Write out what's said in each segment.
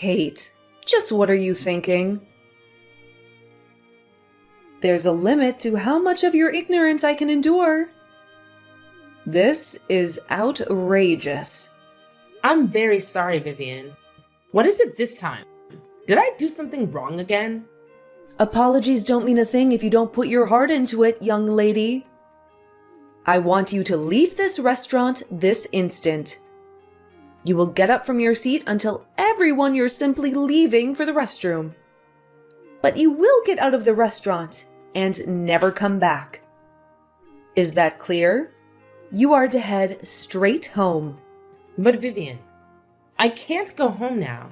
Kate, just what are you thinking? There's a limit to how much of your ignorance I can endure. This is outrageous. I'm very sorry, Vivian. What is it this time? Did I do something wrong again? Apologies don't mean a thing if you don't put your heart into it, young lady. I want you to leave this restaurant this instant. You will get up from your seat and tell everyone you're simply leaving for the restroom. But you will get out of the restaurant and never come back. Is that clear? You are to head straight home. But Vivian, I can't go home now.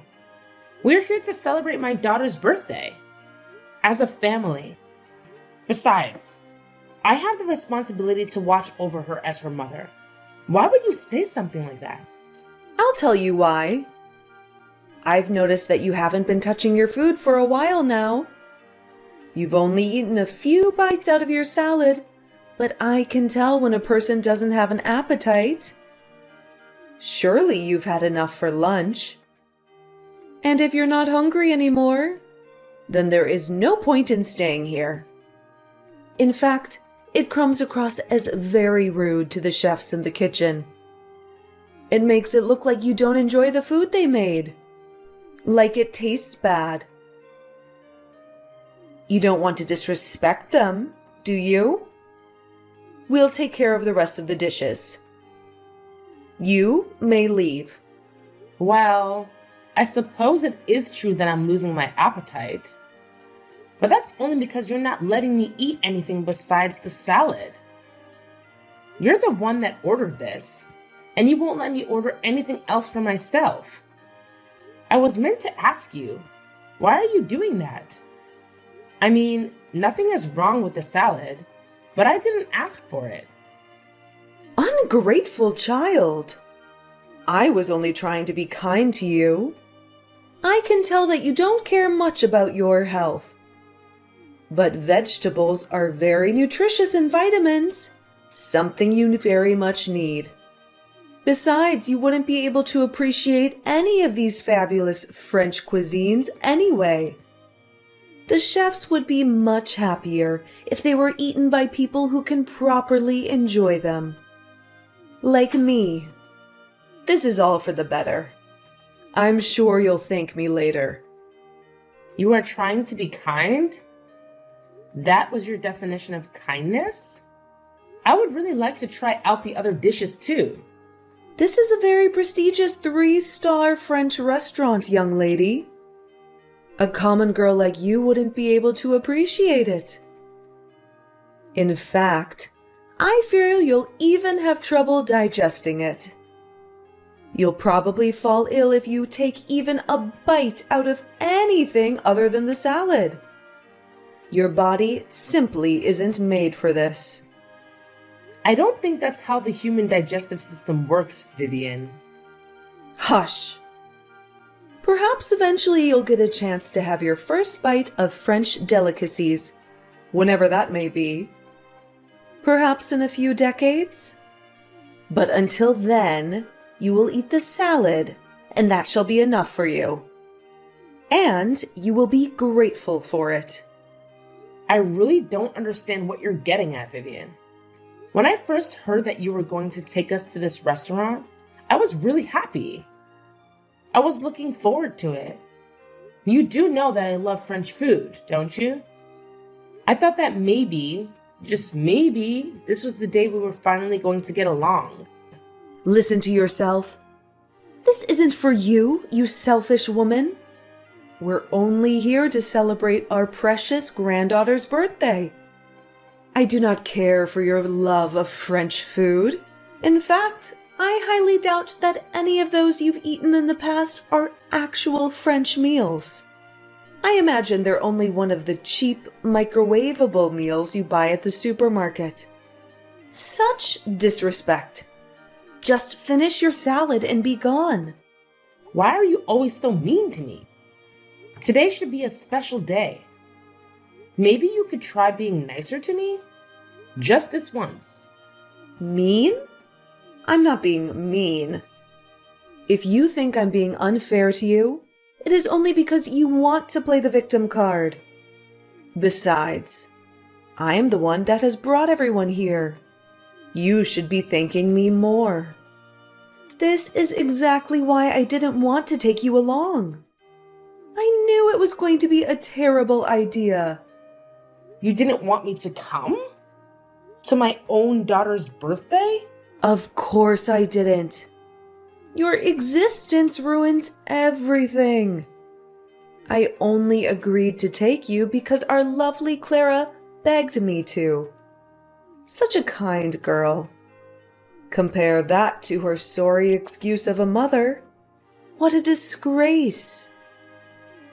We're here to celebrate my daughter's birthday. As a family. Besides, I have the responsibility to watch over her as her mother. Why would you say something like that? I'll tell you why. I've noticed that you haven't been touching your food for a while now. You've only eaten a few bites out of your salad, but I can tell when a person doesn't have an appetite. Surely you've had enough for lunch. And if you're not hungry anymore, then there is no point in staying here. In fact, it comes across as very rude to the chefs in the kitchen. It makes it look like you don't enjoy the food they made, like it tastes bad. You don't want to disrespect them, do you? We'll take care of the rest of the dishes. You may leave. Well, I suppose it is true that I'm losing my appetite. But that's only because you're not letting me eat anything besides the salad. You're the one that ordered this, and you won't let me order anything else for myself. I was meant to ask you, why are you doing that? I mean, nothing is wrong with the salad, but I didn't ask for it. Ungrateful child. I was only trying to be kind to you. I can tell that you don't care much about your health. But vegetables are very nutritious in vitamins, something you very much need. Besides, you wouldn't be able to appreciate any of these fabulous French cuisines anyway. The chefs would be much happier if they were eaten by people who can properly enjoy them. Like me. This is all for the better. I'm sure you'll thank me later. You are trying to be kind? That was your definition of kindness? I would really like to try out the other dishes too. This is a very prestigious 3-star French restaurant, young lady. A common girl like you wouldn't be able to appreciate it. In fact, I fear you'll even have trouble digesting it. You'll probably fall ill if you take even a bite out of anything other than the salad. Your body simply isn't made for this. I don't think that's how the human digestive system works, Vivian. Hush! Perhaps eventually you'll get a chance to have your first bite of French delicacies, whenever that may be. Perhaps in a few decades? But until then, you will eat the salad, and that shall be enough for you. And you will be grateful for it. I really don't understand what you're getting at, Vivian. When I first heard that you were going to take us to this restaurant, I was really happy. I was looking forward to it. You do know that I love French food, don't you? I thought that maybe, just maybe, this was the day we were finally going to get along. Listen to yourself. This isn't for you, you selfish woman. We're only here to celebrate our precious granddaughter's birthday. I do not care for your love of French food. In fact, I highly doubt that any of those you've eaten in the past are actual French meals. I imagine they're only one of the cheap, microwavable meals you buy at the supermarket. Such disrespect. Just finish your salad and be gone. Why are you always so mean to me? Today should be a special day. Maybe you could try being nicer to me? Just this once. Mean? I'm not being mean. If you think I'm being unfair to you, It is only because you want to play the victim card. Besides, I am the one that has brought everyone here. You should be thanking me more. This is exactly why I didn't want to take you along. I knew it was going to be a terrible idea. You didn't want me to come? To my own daughter's birthday? Of course I didn't. Your existence ruins everything. I only agreed to take you because our lovely Clara begged me to. Such a kind girl. Compare that to her sorry excuse of a mother. What a disgrace.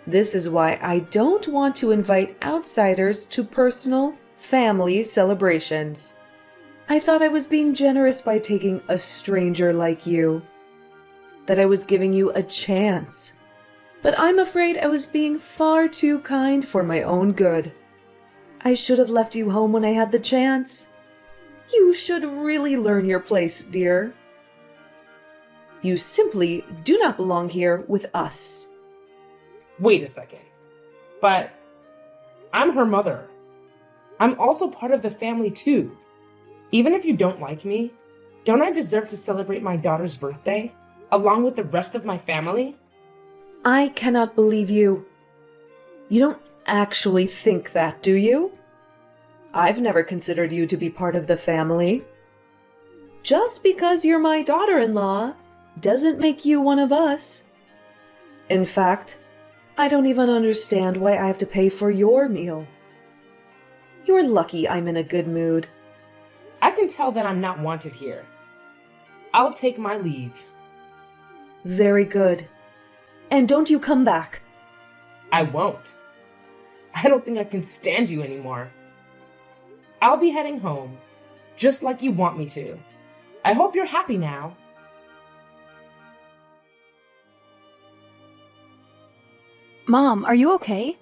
This is why I don't want to invite outsiders to personal, family celebrations. I thought I was being generous by taking a stranger like you. That I was giving you a chance. But I'm afraid I was being far too kind for my own good. I should have left you home when I had the chance. You should really learn your place, dear. You simply do not belong here with us. Wait a second. But I'm her mother. I'm also part of the family too. Even if you don't like me, don't I deserve to celebrate my daughter's birthday along with the rest of my family? I cannot believe you. You don't actually think that, do you? I've never considered you to be part of the family. Just because you're my daughter-in-law doesn't make you one of us. In fact, I don't even understand why I have to pay for your meal. You're lucky I'm in a good mood. I can tell that I'm not wanted here. I'll take my leave. Very good. And don't you come back. I won't. I don't think I can stand you anymore. I'll be heading home, just like you want me to. I hope you're happy now. Mom, are you okay?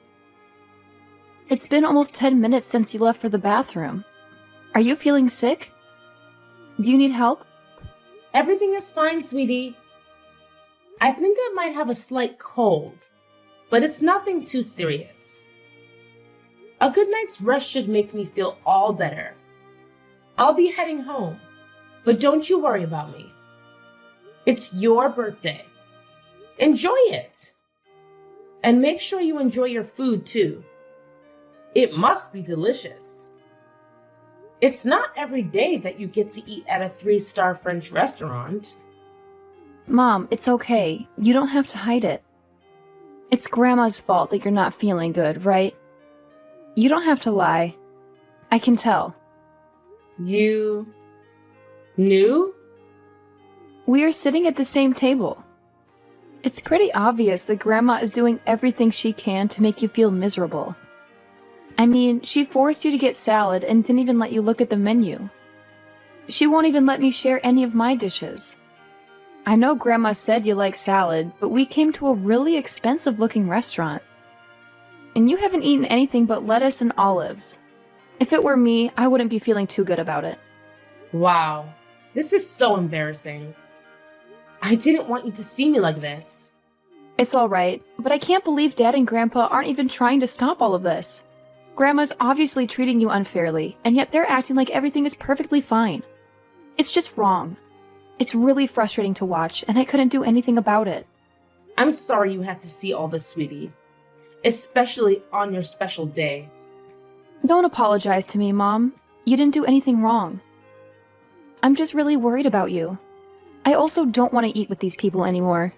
It's been almost 10 minutes since you left for the bathroom. Are you feeling sick? Do you need help? Everything is fine, sweetie. I think I might have a slight cold, but it's nothing too serious. A good night's rest should make me feel all better. I'll be heading home, but don't you worry about me. It's your birthday. Enjoy it. And make sure you enjoy your food too. It must be delicious. It's not every day that you get to eat at a 3-star French restaurant. Mom, it's okay. You don't have to hide it. It's Grandma's fault that you're not feeling good, right? You don't have to lie. I can tell. You knew? We are sitting at the same table. It's pretty obvious that Grandma is doing everything she can to make you feel miserable. I mean, she forced you to get salad and didn't even let you look at the menu. She won't even let me share any of my dishes. I know Grandma said you like salad, but we came to a really expensive-looking restaurant. And you haven't eaten anything but lettuce and olives. If it were me, I wouldn't be feeling too good about it. Wow, this is so embarrassing. I didn't want you to see me like this. It's alright, but I can't believe Dad and Grandpa aren't even trying to stop all of this. Grandma's obviously treating you unfairly, and yet they're acting like everything is perfectly fine. It's just wrong. It's really frustrating to watch, and I couldn't do anything about it. I'm sorry you had to see all this, sweetie. Especially on your special day. Don't apologize to me, Mom. You didn't do anything wrong. I'm just really worried about you. I also don't want to eat with these people anymore.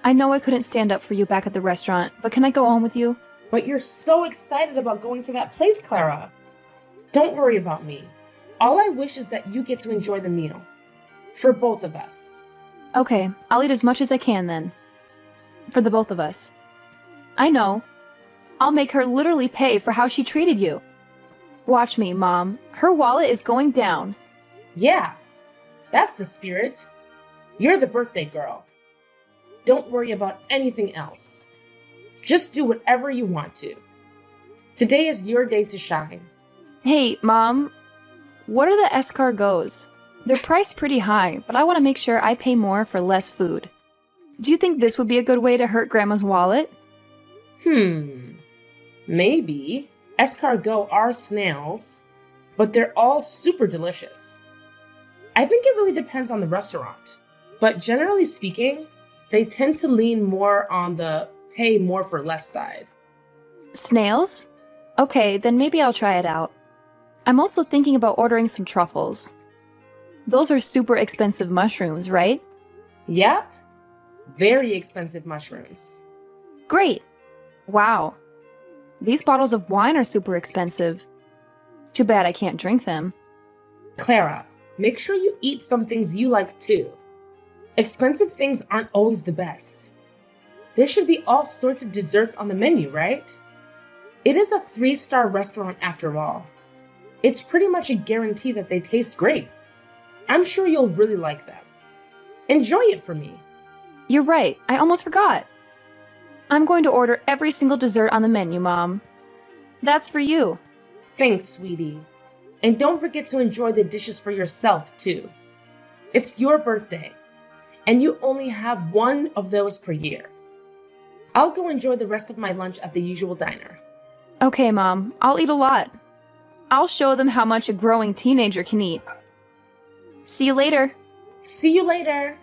I know I couldn't stand up for you back at the restaurant, but can I go on with you? But you're so excited about going to that place, Clara. Don't worry about me. All I wish is that you get to enjoy the meal. For both of us. Okay, I'll eat as much as I can then. For the both of us. I know. I'll make her literally pay for how she treated you. Watch me, Mom. Her wallet is going down. Yeah, that's the spirit. You're the birthday girl. Don't worry about anything else. Just do whatever you want to. Today is your day to shine. Hey, Mom. What are the escargots? They're priced pretty high, but I want to make sure I pay more for less food. Do you think this would be a good way to hurt Grandma's wallet? Maybe. Escargot are snails, but they're all super delicious. I think it really depends on the restaurant. But generally speaking, they tend to lean more on the pay more for less side. Snails? Okay, then maybe I'll try it out. I'm also thinking about ordering some truffles. Those are super expensive mushrooms, right? Yep. Very expensive mushrooms. Great! Wow. These bottles of wine are super expensive. Too bad I can't drink them. Clara, make sure you eat some things you like too. Expensive things aren't always the best. There should be all sorts of desserts on the menu, right? It is a 3-star restaurant after all. It's pretty much a guarantee that they taste great. I'm sure you'll really like them. Enjoy it for me. You're right, I almost forgot. I'm going to order every single dessert on the menu, Mom. That's for you. Thanks, sweetie. And don't forget to enjoy the dishes for yourself, too. It's your birthday, and you only have one of those per year. I'll go enjoy the rest of my lunch at the usual diner. Okay, Mom, I'll eat a lot. I'll show them how much a growing teenager can eat. See you later. See you later.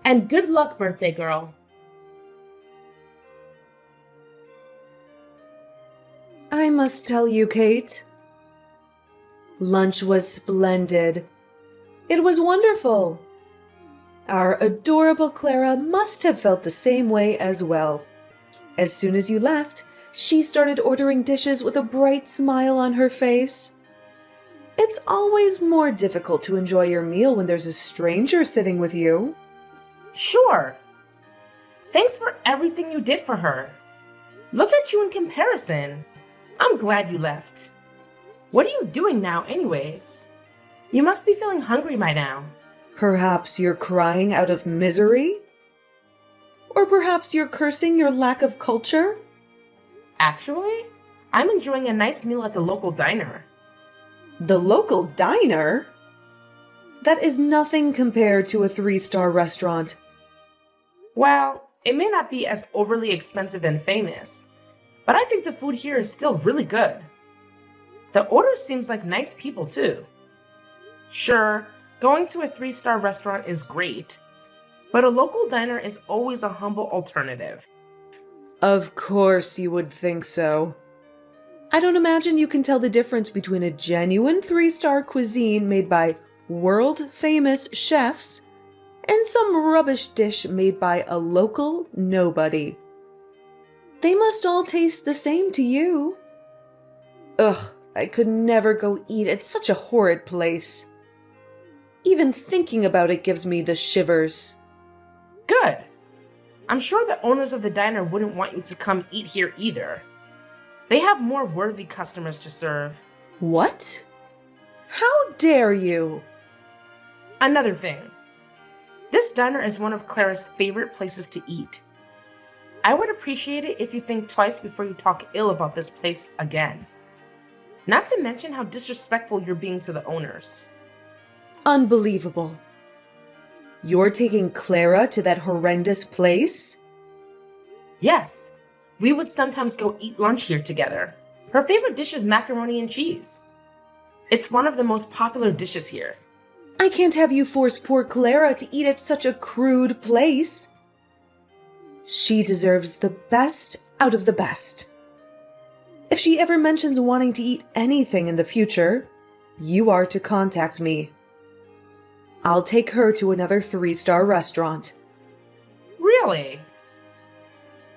And good luck, birthday girl. I must tell you, Kate. Lunch was splendid. It was wonderful. Our adorable Clara must have felt the same way as well. As soon as you left, she started ordering dishes with a bright smile on her face. It's always more difficult to enjoy your meal when there's a stranger sitting with you. Sure. Thanks for everything you did for her. Look at you in comparison. I'm glad you left. What are you doing now anyways? You must be feeling hungry by now. Perhaps you're crying out of misery? Or perhaps you're cursing your lack of culture? Actually, I'm enjoying a nice meal at the local diner. The local diner? That is nothing compared to a 3-star restaurant. Well, it may not be as overly expensive and famous, but I think the food here is still really good. The order seems like nice people too. Sure, going to a 3-star restaurant is great, but a local diner is always a humble alternative. Of course you would think so. I don't imagine you can tell the difference between a genuine 3-star cuisine made by world-famous chefs and some rubbish dish made by a local nobody. They must all taste the same to you. Ugh, I could never go eat at such a horrid place. Even thinking about it gives me the shivers. Good. I'm sure the owners of the diner wouldn't want you to come eat here either. They have more worthy customers to serve. What? How dare you? Another thing. This diner is one of Clara's favorite places to eat. I would appreciate it if you think twice before you talk ill about this place again. Not to mention how disrespectful you're being to the owners. Unbelievable. You're taking Clara to that horrendous place? Yes, we would sometimes go eat lunch here together. Her favorite dish is macaroni and cheese. It's one of the most popular dishes here. I can't have you force poor Clara to eat at such a crude place. She deserves the best out of the best. If she ever mentions wanting to eat anything in the future, you are to contact me. I'll take her to another 3-star restaurant. Really?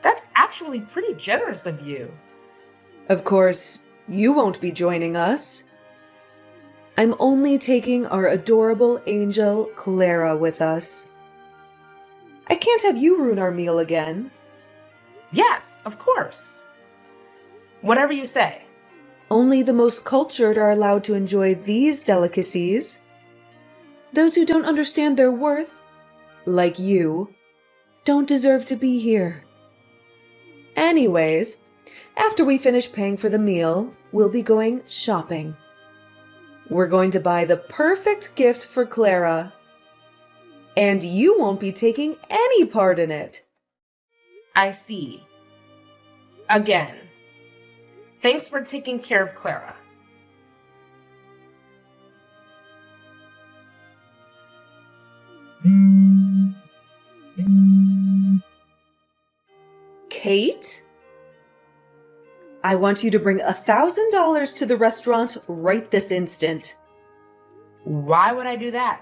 That's actually pretty generous of you. Of course, you won't be joining us. I'm only taking our adorable angel Clara with us. I can't have you ruin our meal again. Yes, of course. Whatever you say. Only the most cultured are allowed to enjoy these delicacies. Those who don't understand their worth, like you, don't deserve to be here. Anyways, after we finish paying for the meal, we'll be going shopping. We're going to buy the perfect gift for Clara. And you won't be taking any part in it. I see. Again. Thanks for taking care of Clara. Kate? I want you to bring $1,000 to the restaurant right this instant. Why would I do that?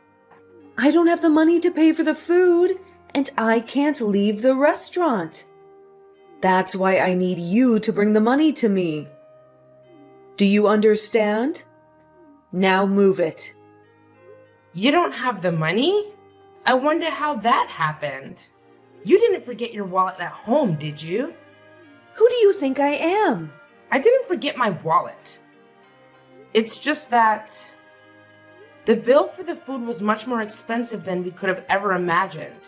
I don't have the money to pay for the food, and I can't leave the restaurant. That's why I need you to bring the money to me. Do you understand? Now move it. You don't have the money? I wonder how that happened. You didn't forget your wallet at home, did you? Who do you think I am? I didn't forget my wallet. It's just that the bill for the food was much more expensive than we could have ever imagined.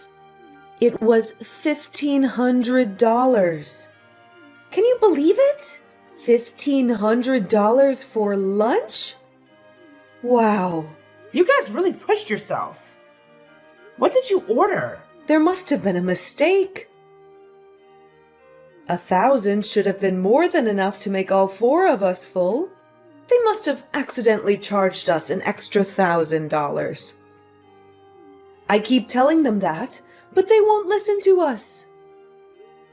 It was $1,500. Can you believe it? $1,500 for lunch? Wow. You guys really pushed yourself. What did you order? There must have been a mistake. 1,000 should have been more than enough to make all 4 of us full. They must have accidentally charged us an extra $1,000. I keep telling them that, but they won't listen to us.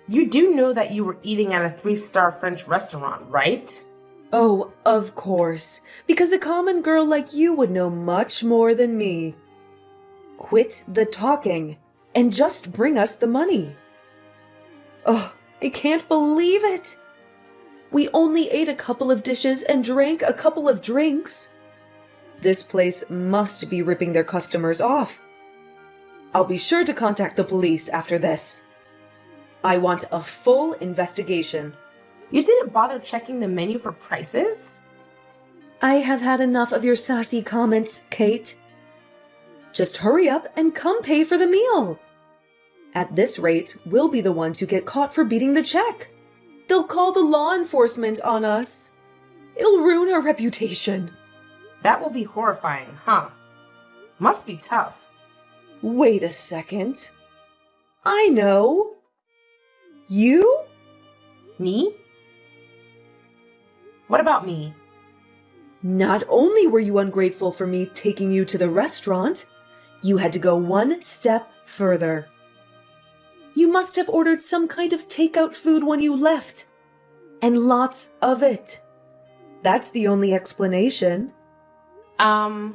You do know that you were eating at a 3-star French restaurant, right? Oh, of course, because a common girl like you would know much more than me. Quit the talking and just bring us the money. Oh, I can't believe it. We only ate a couple of dishes and drank a couple of drinks. This place must be ripping their customers off. I'll be sure to contact the police after this. I want a full investigation. You didn't bother checking the menu for prices? I have had enough of your sassy comments, Kate. Just hurry up and come pay for the meal. At this rate, we'll be the ones who get caught for beating the check. They'll call the law enforcement on us. It'll ruin our reputation. That will be horrifying, huh? Must be tough. Wait a second. I know. You? Me? What about me? Not only were you ungrateful for me taking you to the restaurant, you had to go one step further. You must have ordered some kind of takeout food when you left. And lots of it. That's the only explanation. I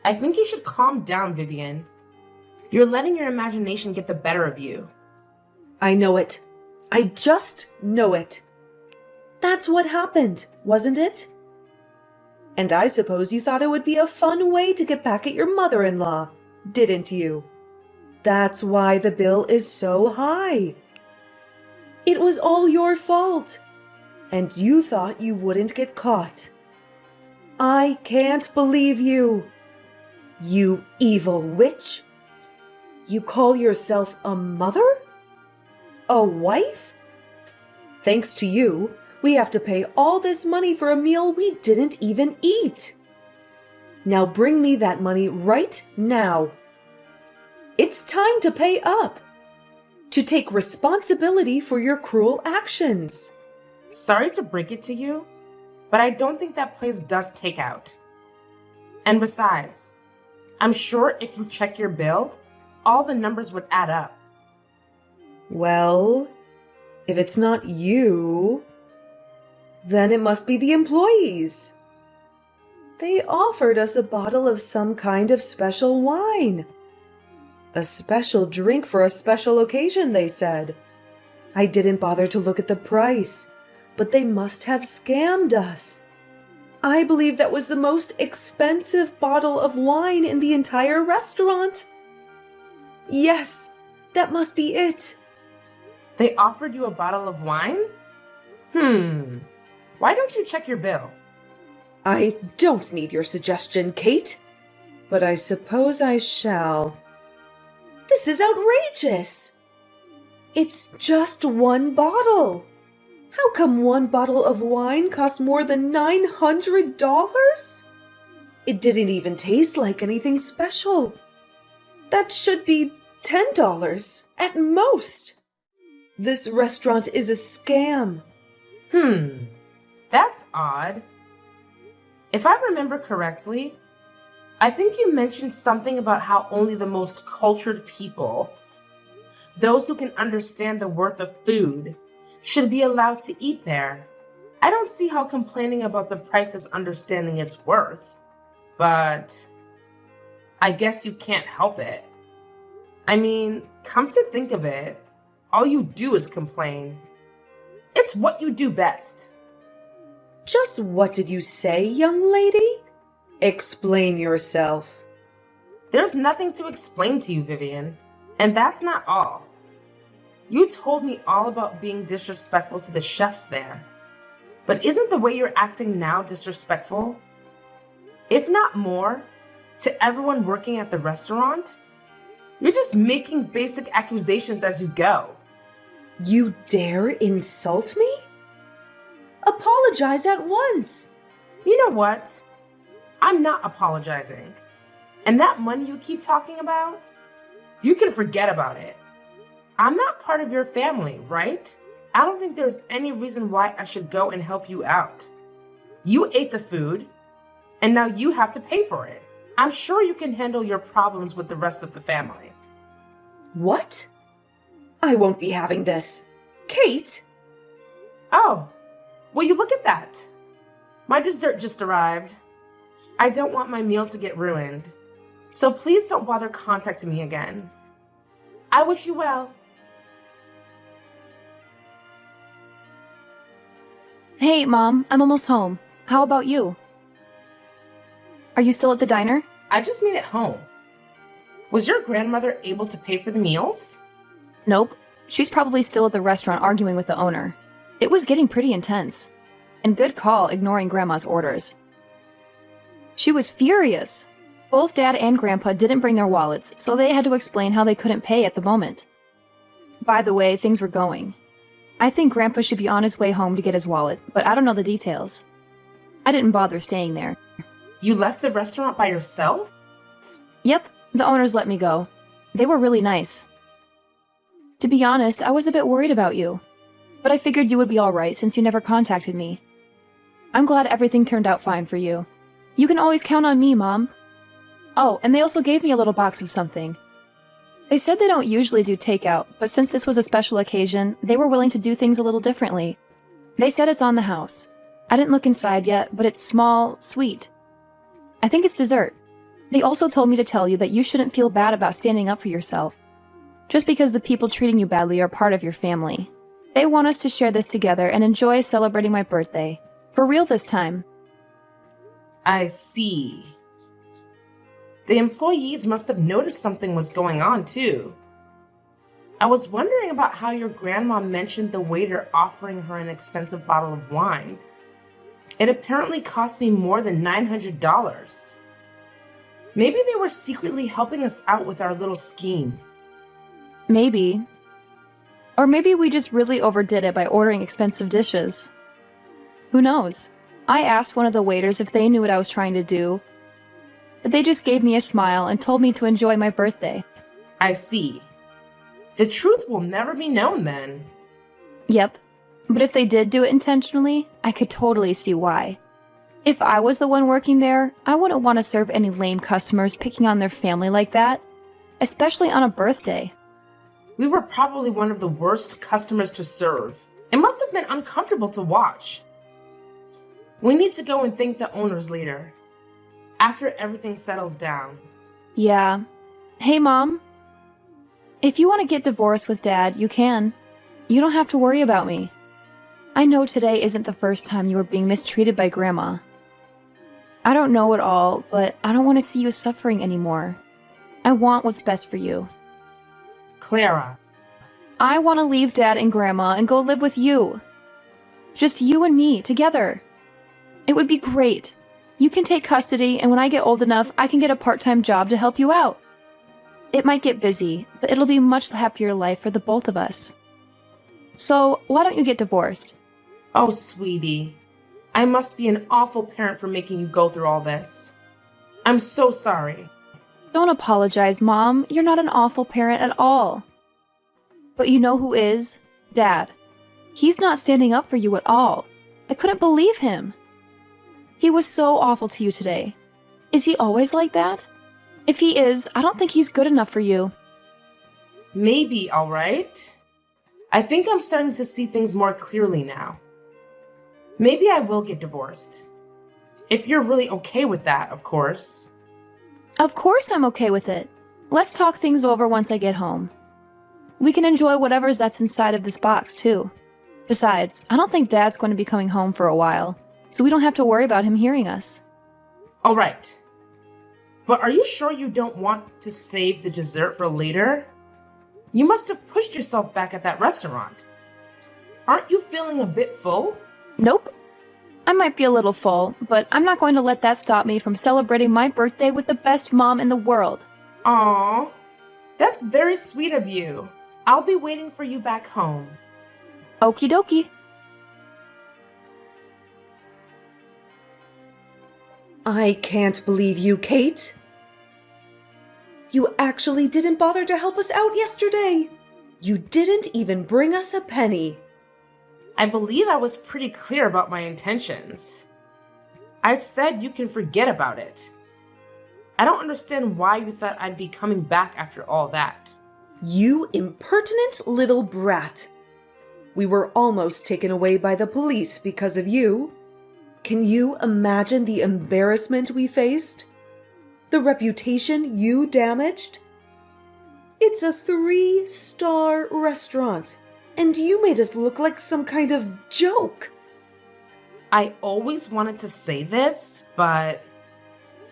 think you should calm down, Vivian. You're letting your imagination get the better of you. I know it. I just know it. That's what happened, wasn't it? And I suppose you thought it would be a fun way to get back at your mother-in-law, didn't you? That's why the bill is so high. It was all your fault. And you thought you wouldn't get caught. I can't believe you. You evil witch. You call yourself a mother? A wife? Thanks to you, we have to pay all this money for a meal we didn't even eat. Now bring me that money right now. It's time to pay up. To take responsibility for your cruel actions. Sorry to break it to you, but I don't think that place does takeout. And besides, I'm sure if you check your bill, all the numbers would add up. Well, if it's not you, then it must be the employees. They offered us a bottle of some kind of special wine. A special drink for a special occasion, they said. I didn't bother to look at the price, but they must have scammed us. I believe that was the most expensive bottle of wine in the entire restaurant. Yes, that must be it. They offered you a bottle of wine? Why don't you check your bill? I don't need your suggestion, Kate, but I suppose I shall. This is outrageous. It's just one bottle. How come one bottle of wine costs more than $900? It didn't even taste like anything special. That should be $10 at most. This restaurant is a scam. That's odd. If I remember correctly, I think you mentioned something about how only the most cultured people, those who can understand the worth of food, should be allowed to eat there. I don't see how complaining about the price is understanding its worth, but I guess you can't help it. I mean, come to think of it, all you do is complain. It's what you do best. Just what did you say, young lady? Explain yourself. There's nothing to explain to you, Vivian. And that's not all. You told me all about being disrespectful to the chefs there. But isn't the way you're acting now disrespectful? If not more, to everyone working at the restaurant? You're just making basic accusations as you go. You dare insult me? Apologize at once. You know what? I'm not apologizing. And that money you keep talking about, you can forget about it. I'm not part of your family, right? I don't think there's any reason why I should go and help you out. You ate the food, and now you have to pay for it. I'm sure you can handle your problems with the rest of the family. What? I won't be having this. Kate? Oh, will you look at that? My dessert just arrived. I don't want my meal to get ruined, so please don't bother contacting me again. I wish you well. Hey, Mom, I'm almost home. How about you? Are you still at the diner? I just mean at home. Was your grandmother able to pay for the meals? Nope. She's probably still at the restaurant arguing with the owner. It was getting pretty intense. And good call ignoring Grandma's orders. She was furious. Both Dad and Grandpa didn't bring their wallets, so they had to explain how they couldn't pay at the moment. By the way, things were going. I think Grandpa should be on his way home to get his wallet, but I don't know the details. I didn't bother staying there. You left the restaurant by yourself? Yep, the owners let me go. They were really nice. To be honest, I was a bit worried about you. But I figured you would be alright since you never contacted me. I'm glad everything turned out fine for you. You can always count on me, Mom. Oh, and they also gave me a little box of something. They said they don't usually do takeout, but since this was a special occasion, they were willing to do things a little differently. They said it's on the house. I didn't look inside yet, but it's small, sweet. I think it's dessert. They also told me to tell you that you shouldn't feel bad about standing up for yourself. Just because the people treating you badly are part of your family. They want us to share this together and enjoy celebrating my birthday. For real this time. I see. The employees must have noticed something was going on, too. I was wondering about how your grandma mentioned the waiter offering her an expensive bottle of wine. It apparently cost me more than $900. Maybe they were secretly helping us out with our little scheme. Maybe. Or maybe we just really overdid it by ordering expensive dishes. Who knows? I asked one of the waiters if they knew what I was trying to do, but they just gave me a smile and told me to enjoy my birthday. I see. The truth will never be known then. Yep. But if they did do it intentionally, I could totally see why. If I was the one working there, I wouldn't want to serve any lame customers picking on their family like that, especially on a birthday. We were probably one of the worst customers to serve. It must have been uncomfortable to watch. We need to go and thank the owners later, after everything settles down. Yeah. Hey, Mom. If you want to get divorced with Dad, you can. You don't have to worry about me. I know today isn't the first time you were being mistreated by Grandma. I don't know it all, but I don't want to see you suffering anymore. I want what's best for you. Clara. I want to leave Dad and Grandma and go live with you. Just you and me, together. It would be great. You can take custody, and when I get old enough, I can get a part-time job to help you out. It might get busy, but it'll be a much happier life for the both of us. So, why don't you get divorced? Oh, sweetie. I must be an awful parent for making you go through all this. I'm so sorry. Don't apologize, Mom. You're not an awful parent at all. But you know who is? Dad. He's not standing up for you at all. I couldn't believe him. He was so awful to you today. Is he always like that? If he is, I don't think he's good enough for you. Maybe, all right. I think I'm starting to see things more clearly now. Maybe I will get divorced. If you're really okay with that, of course. Of course I'm okay with it. Let's talk things over once I get home. We can enjoy whatever's that's inside of this box, too. Besides, I don't think Dad's going to be coming home for a while, so we don't have to worry about him hearing us. All right. But are you sure you don't want to save the dessert for later? You must have pushed yourself back at that restaurant. Aren't you feeling a bit full? Nope. I might be a little full, but I'm not going to let that stop me from celebrating my birthday with the best mom in the world. Aw, that's very sweet of you. I'll be waiting for you back home. Okie dokie. I can't believe you, Kate. You actually didn't bother to help us out yesterday. You didn't even bring us a penny. I believe I was pretty clear about my intentions. I said you can forget about it. I don't understand why you thought I'd be coming back after all that. You impertinent little brat. We were almost taken away by the police because of you. Can you imagine the embarrassment we faced? The reputation you damaged? It's a 3-star restaurant, and you made us look like some kind of joke. I always wanted to say this, but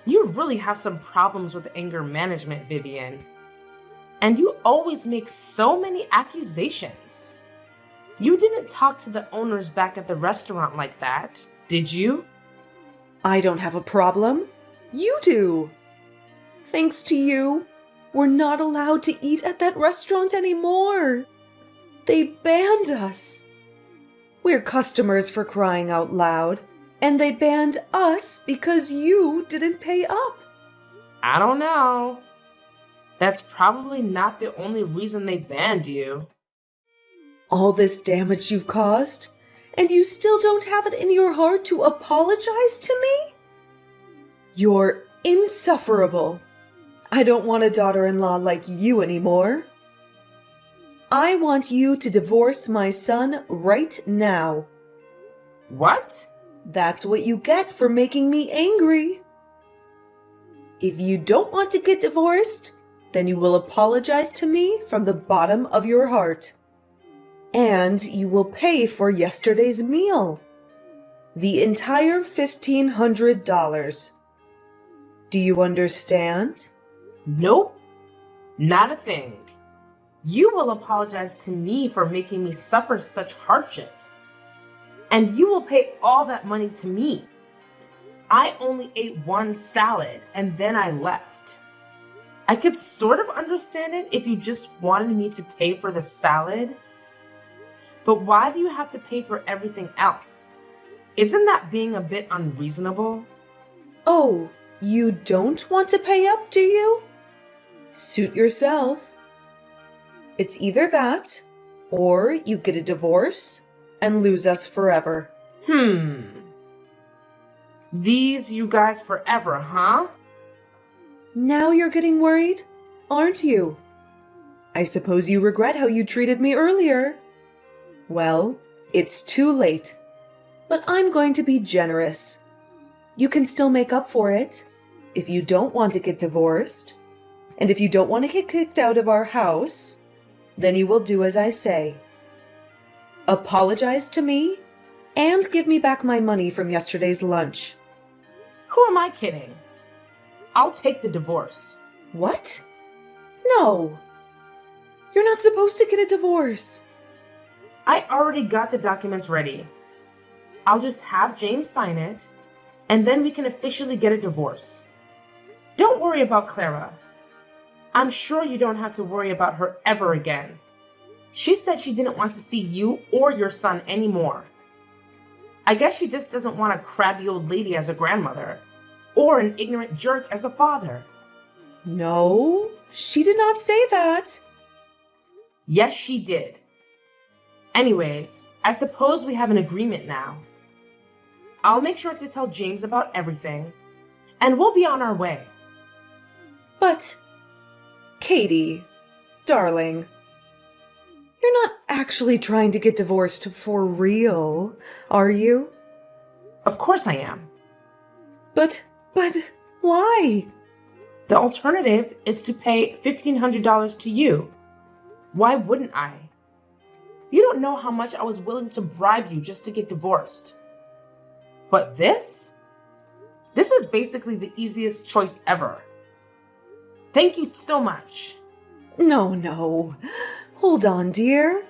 you really have some problems with anger management, Vivian. And you always make so many accusations. You didn't talk to the owners back at the restaurant like that, did you? I don't have a problem. You do. Thanks to you, we're not allowed to eat at that restaurant anymore. They banned us. We're customers for crying out loud, and they banned us because you didn't pay up. I don't know. That's probably not the only reason they banned you. All this damage you've caused, and you still don't have it in your heart to apologize to me? You're insufferable. I don't want a daughter-in-law like you anymore. I want you to divorce my son right now. What? That's what you get for making me angry. If you don't want to get divorced, then you will apologize to me from the bottom of your heart. And you will pay for yesterday's meal. The entire $1,500. Do you understand? Nope. Not a thing. You will apologize to me for making me suffer such hardships. And you will pay all that money to me. I only ate one salad and then I left. I could sort of understand it if you just wanted me to pay for the salad. But why do you have to pay for everything else? Isn't that being a bit unreasonable? Oh, you don't want to pay up, do you? Suit yourself. It's either that, or you get a divorce and lose us forever. These you guys forever, huh? Now you're getting worried, aren't you? I suppose you regret how you treated me earlier. Well, it's too late. But I'm going to be generous. You can still make up for it if you don't want to get divorced. And if you don't want to get kicked out of our house, then you will do as I say. Apologize to me and give me back my money from yesterday's lunch. Who am I kidding? I'll take the divorce. What? No. You're not supposed to get a divorce. I already got the documents ready. I'll just have James sign it, and then we can officially get a divorce. Don't worry about Clara. I'm sure you don't have to worry about her ever again. She said she didn't want to see you or your son anymore. I guess she just doesn't want a crabby old lady as a grandmother, or an ignorant jerk as a father. No, she did not say that. Yes, she did. Anyways, I suppose we have an agreement now. I'll make sure to tell James about everything, and we'll be on our way. But, Katie, darling, you're not actually trying to get divorced for real, are you? Of course I am. But, why? The alternative is to pay $1,500 to you. Why wouldn't I? You don't know how much I was willing to bribe you just to get divorced. But this is basically the easiest choice ever. Thank you so much. No. Hold on, dear.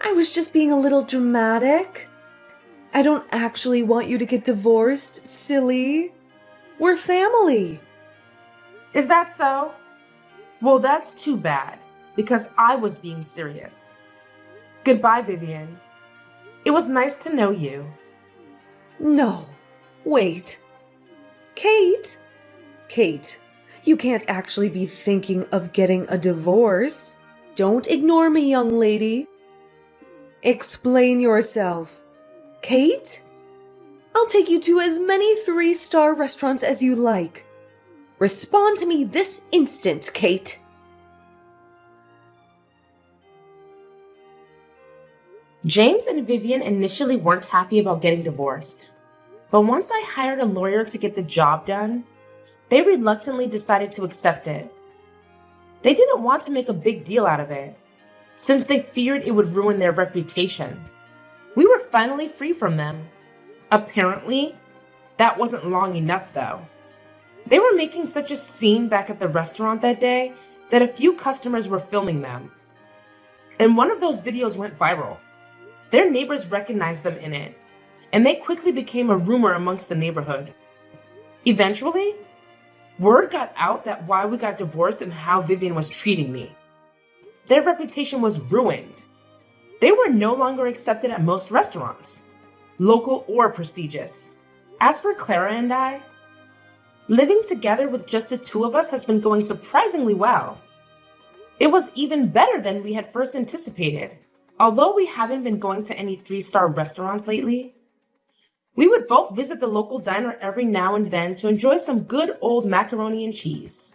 I was just being a little dramatic. I don't actually want you to get divorced, silly. We're family. Is that so? Well, that's too bad, because I was being serious. Goodbye, Vivian. It was nice to know you. No, wait. Kate, you can't actually be thinking of getting a divorce. Don't ignore me, young lady. Explain yourself. Kate? I'll take you to as many 3-star restaurants as you like. Respond to me this instant, Kate. James and Vivian initially weren't happy about getting divorced. But once I hired a lawyer to get the job done, they reluctantly decided to accept it. They didn't want to make a big deal out of it, since they feared it would ruin their reputation. We were finally free from them. Apparently, that wasn't long enough though. They were making such a scene back at the restaurant that day that a few customers were filming them. And one of those videos went viral. Their neighbors recognized them in it, and they quickly became a rumor amongst the neighborhood. Eventually, word got out that why we got divorced and how Vivian was treating me. Their reputation was ruined. They were no longer accepted at most restaurants, local or prestigious. As for Clara and I, living together with just the two of us has been going surprisingly well. It was even better than we had first anticipated. Although we haven't been going to any 3-star restaurants lately, we would both visit the local diner every now and then to enjoy some good old macaroni and cheese.